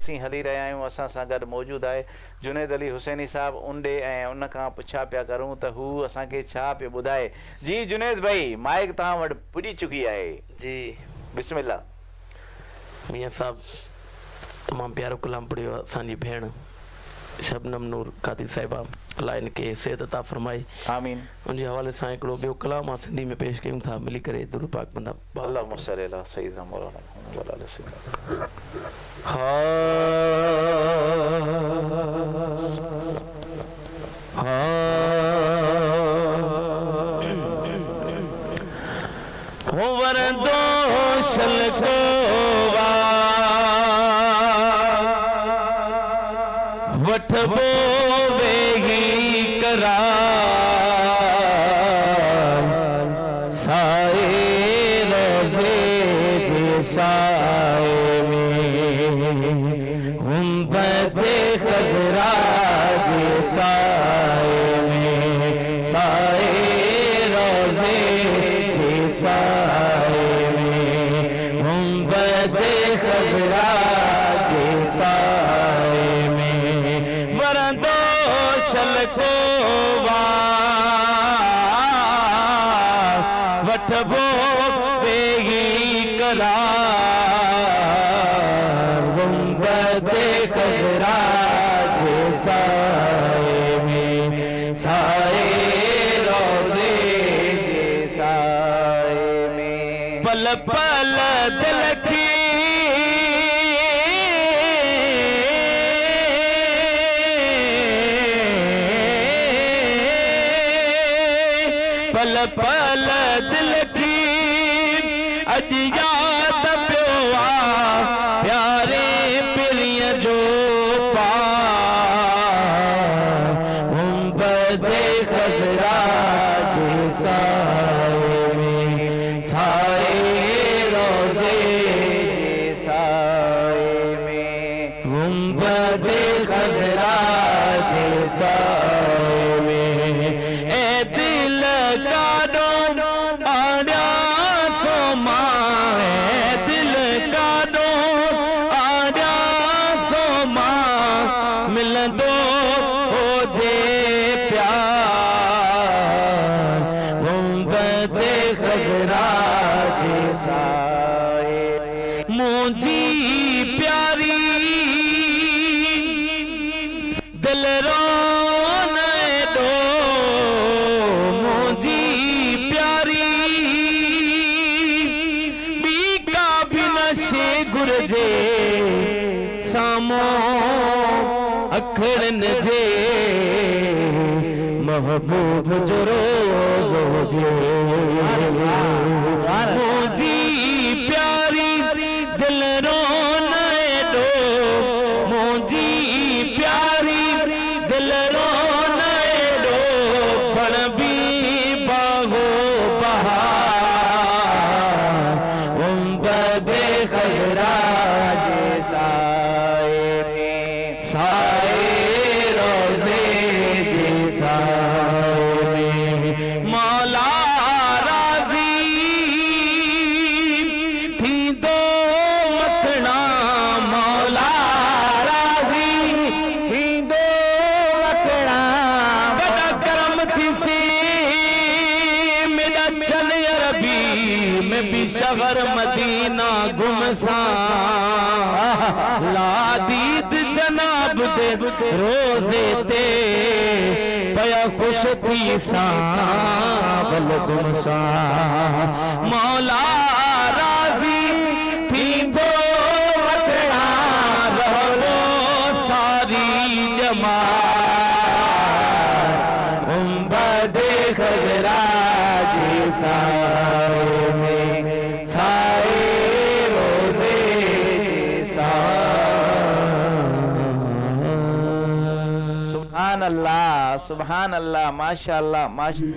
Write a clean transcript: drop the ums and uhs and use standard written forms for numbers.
असीं हली रहिया आहियूं। असां सां गॾु मौजूदु आहे जुनैद अली हुसैनी साहब उंडे ऐं उन खां पुछा पिया करूं त हू असांखे छा पियो ॿुधाए। जी जुनैद भाई माइक तव्हां वटि पुॼी चुकी आहे। जी बिस्मिल्लाह। मियां साहब तमामु प्यारो कलाम पढ़ियो असांजी भेण शबनम नूर कादी साहिबा, अल्लाह इनके सेहत अता फरमाई, आमीन। उनजे हवाले सां हिकिड़ो ॿियो कलाम आहे सिंधी में पेश कयूं था, मिली करे दुरूद पाक बंदा। अल्लाहुम्मा सल्ली अला सय्यिदना मौलाना मुहम्मद व अला सय्यिदना। हो वरदो शलको वठबो वेही करार साए रोज़े जे साए में गुंबदे खजरा जे साए में साए रोज़े जे साए में गुंबदे खजरा जे साए में वरदो शलको वठबो वेही करार गुंबदे खजरा जे साए में साए रोज़े जे साए में पल पल दिल की पल पल दिल की अज याद पियो आ प्यारे पिरिय जो पार गुंबदे खजरा जे साए में साए रोज़े जे साए में गुंबदे खजरा जे साए में ए दिल काडो आड़ा सोमा दिल काडो आड़ा सोमा मिलंदो हो जे प्यार गुंबदे खजरा जे साए मुझी प्यारी दिल रो गुरजे सामो अखड़न जे महबूब जो रोज़े मुझी प्यारी दिल रो नैडो मुझी प्यारी दिल रो नैडो पण भी बागो बहार गुंबदे खजरा जे साए में साए रोज़े जे साए में मौला राज़ी थींदो मखणा मौला राज़ी थींदो मखणा वॾा करम थीसी मेरा चल अरबी में भी शहर मदीना घुमसा लादीद जनाब दे रोज़े ते पया खुश थी सा बल घुमसा मौला राज़ी थींदो वठड़ा रहो सारी जमात गुंबदे खजरा जे साए में साए रोज़े जे साए। सुभान अल्लाह माशाअल्लाह माशा